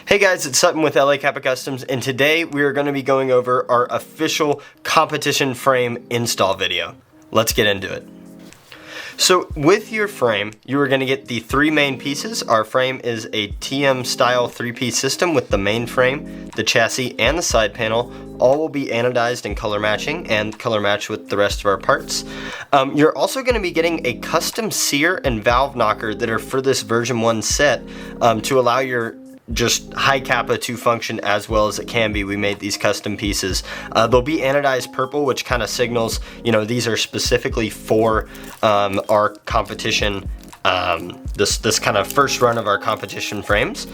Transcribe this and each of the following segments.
Hey guys, it's Sutton with LA Capa Customs, and today we are going to be going over our official competition frame install video. Let's get into it. So with your frame, you are going to get the three main pieces. Our frame is a TM style three-piece system with the main frame, the chassis, and the side panel. All will be anodized and color matching and color match with the rest of our parts. You're also going to be getting a custom sear and valve knocker that are for this version 1 set to allow your just high Capa to function as well as it can be. We made these custom pieces. They'll be anodized purple, which kind of signals, you know, these are specifically for our competition, this kind of first run of our competition frames.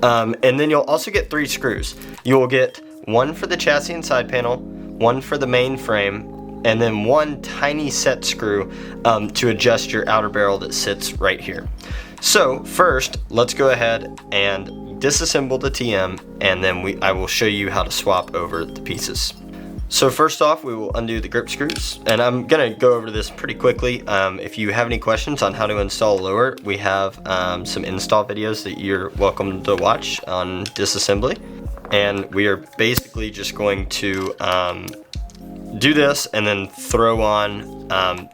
And then you'll also get 3 screws. You will get one for the chassis and side panel, one for the main frame, and then one tiny set screw to adjust your outer barrel that sits right here. So first, let's go ahead and disassemble the TM, and then I will show you how to swap over the pieces. So first off, we will undo the grip screws, and I'm gonna go over this pretty quickly. If you have any questions on how to install a lower, we have some install videos that you're welcome to watch on Disassembly, and we are basically just going to do this and then throw on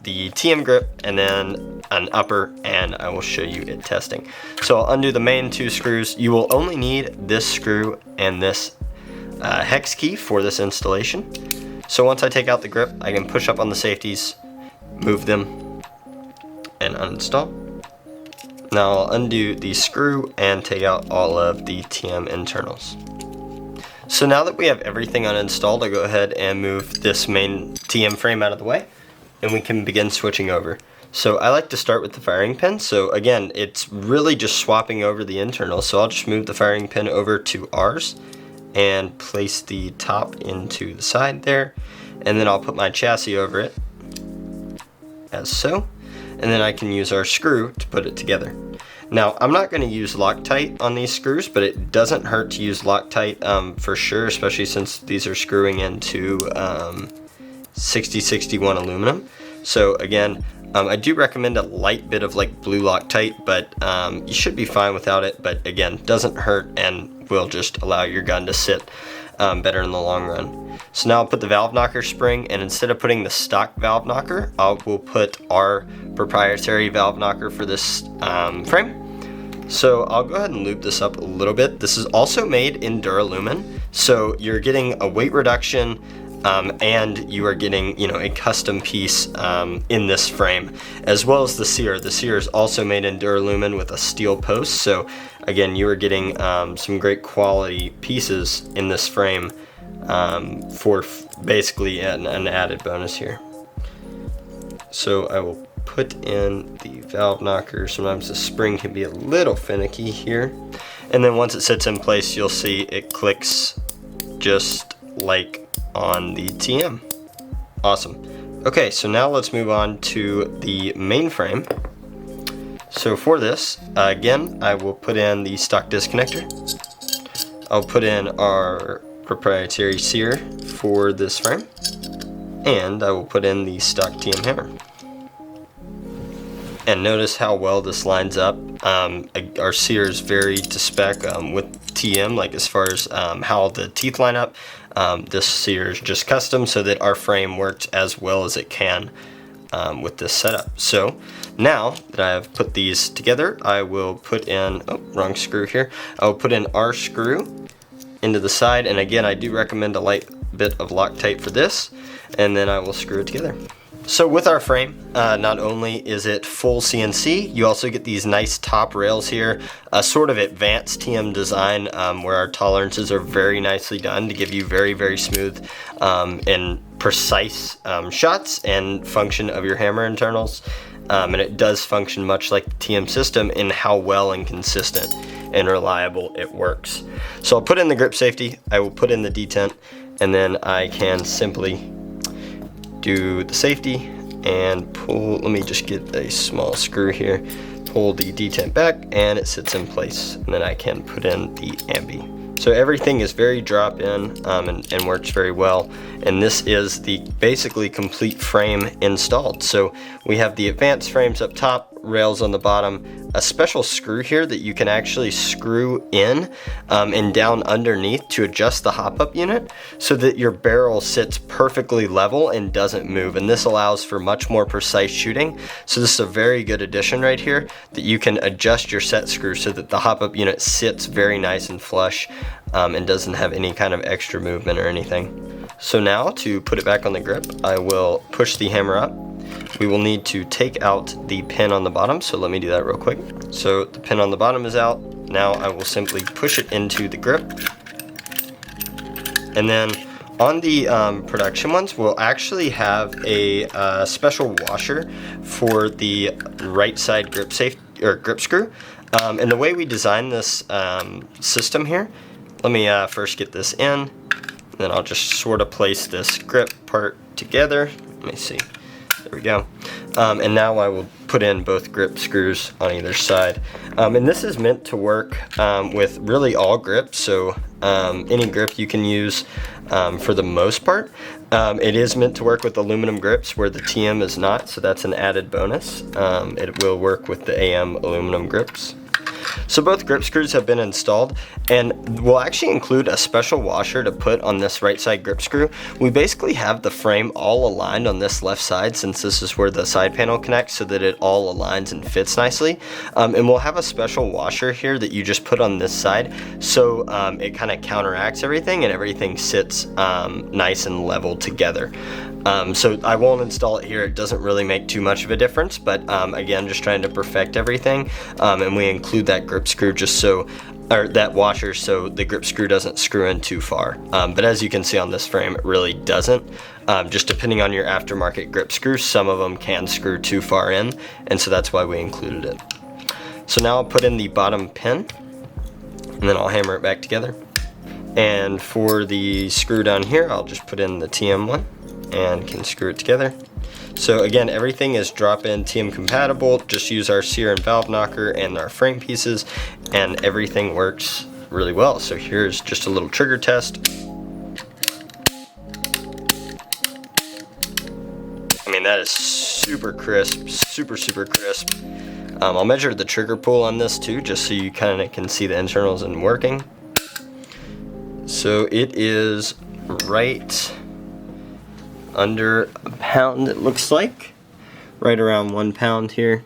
the TM grip and then an upper, and I will show you it testing. So I'll undo the main 2 screws. You will only need this screw and this hex key for this installation. So once I take out the grip, I can push up on the safeties, move them, and uninstall. Now I'll undo the screw and take out all of the TM internals. So now that we have everything uninstalled, I'll go ahead and move this main TM frame out of the way, and we can begin switching over. So I like to start with the firing pin. So again, it's really just swapping over the internals. So I'll just move the firing pin over to ours and place the top into the side there. And then I'll put my chassis over it, as so. And then I can use our screw to put it together. Now, I'm not going to use Loctite on these screws, but it doesn't hurt to use Loctite for sure, especially since these are screwing into 6061 aluminum. So again, I do recommend a light bit of like blue Loctite, but you should be fine without it. But again, doesn't hurt and will just allow your gun to sit better in the long run. So now I'll put the valve knocker spring, and instead of putting the stock valve knocker, we'll put our proprietary valve knocker for this frame. So I'll go ahead and lube this up a little bit. This is also made in duralumin, so you're getting a weight reduction and you are getting, you know, a custom piece in this frame, as well as the sear. The sear is also made in duralumin with a steel post. So again, you are getting some great quality pieces in this frame for basically an added bonus here. So I will put in the valve knocker. Sometimes the spring can be a little finicky here. And then once it sits in place, you'll see it clicks just like on the TM. Awesome. Okay, so now let's move on to the main frame. So for this, again, I will put in the stock disconnector. I'll put in our proprietary sear for this frame, and I will put in the stock TM hammer. And notice how well this lines up. Our sear is very to spec with TM, like as far as how the teeth line up. This sear is just custom so that our frame works as well as it can with this setup. So now that I have put these together, I will put in, oh, wrong screw here. I will put in our screw into the side, and again, I do recommend a light bit of Loctite for this, and then I will screw it together. So with our frame, not only is it full CNC, you also get these nice top rails here, a sort of advanced TM design where our tolerances are very nicely done to give you very, very smooth and precise shots and function of your hammer internals. And it does function much like the TM system in how well and consistent and reliable it works. So I'll put in the grip safety, I will put in the detent, and then I can simply do the safety and pull. Let me just get a small screw here, pull the detent back, and it sits in place, and then I can put in the ambi. So everything is very drop in and works very well. And this is the basically complete frame installed. So we have the advanced frames up top, rails on the bottom, a special screw here that you can actually screw in and down underneath to adjust the hop-up unit so that your barrel sits perfectly level and doesn't move. And this allows for much more precise shooting. So this is a very good addition right here, that you can adjust your set screw so that the hop-up unit sits very nice and flush and doesn't have any kind of extra movement or anything. So now to put it back on the grip, I will push the hammer up. We will need to take out the pin on the bottom, so let me do that real quick. So the pin on the bottom is out. Now I will simply push it into the grip. And then on the production ones, we'll actually have a special washer for the right side grip screw. And the way we designed this system here, let me first get this in, then I'll just sort of place this grip part together. Let me see. There we go. And now I will put in both grip screws on either side. And this is meant to work with really all grips, so any grip you can use for the most part. It is meant to work with aluminum grips where the TM is not, so that's an added bonus. It will work with the AM aluminum grips. So both grip screws have been installed, and we'll actually include a special washer to put on this right side grip screw. We basically have the frame all aligned on this left side, since this is where the side panel connects, so that it all aligns and fits nicely. And we'll have a special washer here that you just put on this side, so it kind of counteracts everything and everything sits nice and level together. So I won't install it here, it doesn't really make too much of a difference, but again, just trying to perfect everything, and we include that grip screw just so, or that washer, so the grip screw doesn't screw in too far. But as you can see on this frame, it really doesn't. Just depending on your aftermarket grip screws, some of them can screw too far in, and so that's why we included it. So now I'll put in the bottom pin, and then I'll hammer it back together. And for the screw down here, I'll just put in the TM one and can screw it together. So again, everything is drop-in TM compatible. Just use our sear and valve knocker and our frame pieces, and everything works really well. So here's just a little trigger test. I mean, that is super crisp, super crisp. I'll measure the trigger pull on this too, just so you kind of can see the internals and working. So it is right under a pound, it looks like, right around 1 pound here.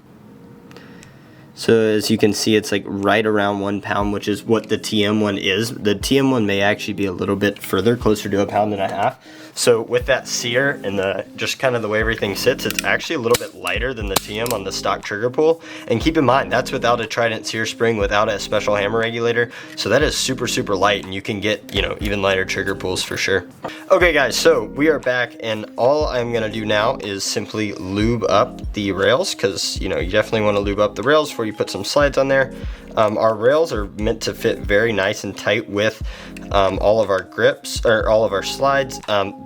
So as you can see, it's like right around 1 pound, which is what the TM one is. The TM one may actually be a little bit further, closer to 1.5 pounds. So with that sear and the just kind of the way everything sits, it's actually a little bit lighter than the TM on the stock trigger pull. And keep in mind, that's without a Trident sear spring, without a special hammer regulator. So that is super light, and you can get, you know, even lighter trigger pulls for sure. Okay guys, so we are back, and all I'm gonna do now is simply lube up the rails, because you know, you definitely want to lube up the rails before you put some slides on there. Our rails are meant to fit very nice and tight with all of our grips, or all of our slides.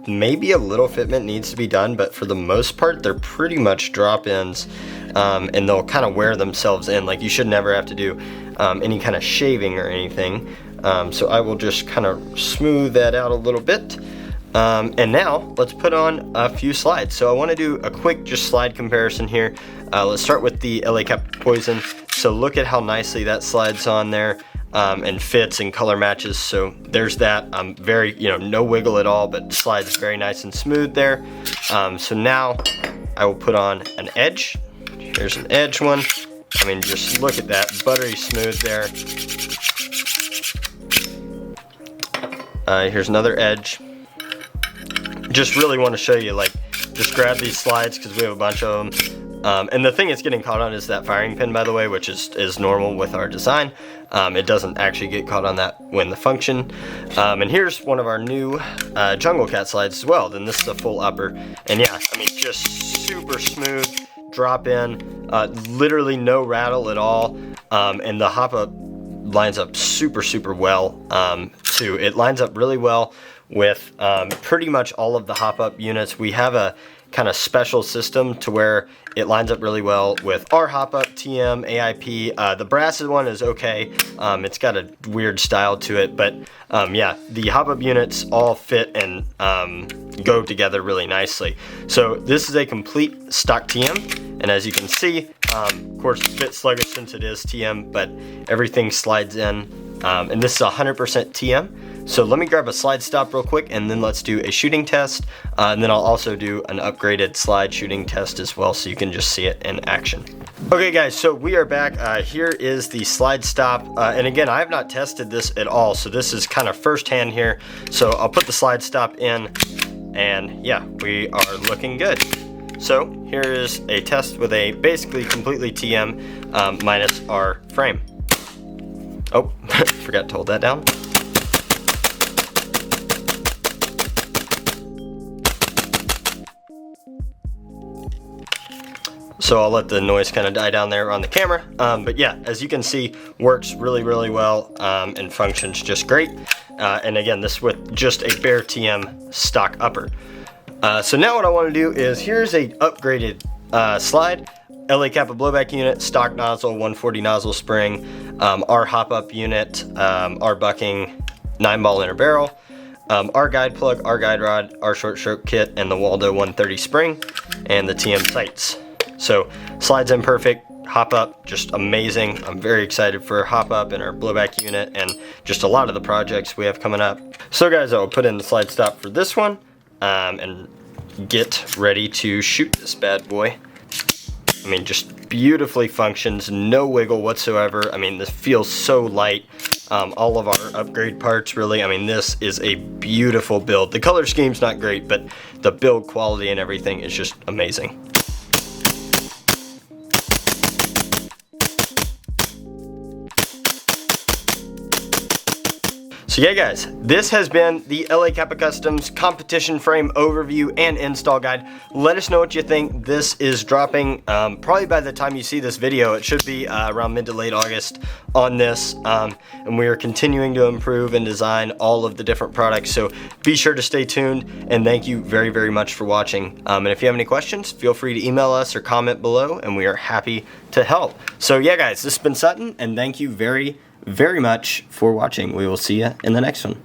Maybe a little fitment needs to be done, but for the most part, they're pretty much drop-ins, and they'll kind of wear themselves in. Like, you should never have to do any kind of shaving or anything. So I will just kind of smooth that out a little bit. And now let's put on a few slides. So I want to do a quick just slide comparison here. Let's start with the LA Capa Poison. So look at how nicely that slides on there, and fits and color matches. So there's that. Very, you know, no wiggle at all, but slides very nice and smooth there. So now I will put on an edge. Here's an edge one. I mean, just look at that, buttery smooth there. Here's another edge. Just really want to show you, like, just grab these slides because we have a bunch of them. And the thing it's getting caught on is that firing pin, by the way, which is normal with our design. It doesn't actually get caught on that when the function. And here's one of our new Jungle Cat slides as well. Then this is a full upper. And yeah, I mean, just super smooth, drop in, literally no rattle at all. And the hop up lines up super well too. It lines up really well with pretty much all of the hop up units. We have a kind of special system to where it lines up really well with our hop-up, TM, AIP. The brass one is okay. It's got a weird style to it, but yeah, the hop-up units all fit and go together really nicely. So this is a complete stock TM, and as you can see, of course, it's a bit sluggish since it is TM, but everything slides in, and this is 100% TM. So let me grab a slide stop real quick, and then let's do a shooting test, and then I'll also do an upgraded slide shooting test as well, so you can just see it in action. Okay guys, so we are back. Here is the slide stop, and again, I have not tested this at all, so this is kind of firsthand here. So I'll put the slide stop in, and yeah, we are looking good. So here is a test with a basically completely TM minus our frame. Oh, forgot to hold that down. So I'll let the noise kind of die down there on the camera. But yeah, as you can see, works really, really well and functions just great. And again, this with just a bare TM stock upper. So now what I want to do is, here's a upgraded slide. LA Capa blowback unit, stock nozzle, 140 nozzle spring, our hop-up unit, our bucking 9-ball inner barrel, our guide plug, our guide rod, our short stroke kit, and the Waldo 130 spring, and the TM sights. So slides in perfect, hop up just amazing. I'm very excited for hop up and our blowback unit and just a lot of the projects we have coming up. So guys, I'll put in the slide stop for this one and get ready to shoot this bad boy. I mean, just beautifully functions, no wiggle whatsoever. I mean, this feels so light. All of our upgrade parts, really, I mean, this is a beautiful build. The color scheme's not great, but the build quality and everything is just amazing. So yeah guys, this has been the LA Capa Customs competition frame overview and install guide. Let us know what you think. This is dropping probably by the time you see this video. It should be around mid to late August on this, and we are continuing to improve and design all of the different products, so be sure to stay tuned, and thank you very, very much for watching. And if you have any questions, feel free to email us or comment below, and we are happy to help. So yeah guys, this has been Sutton, and thank you very much for watching. We will see you in the next one.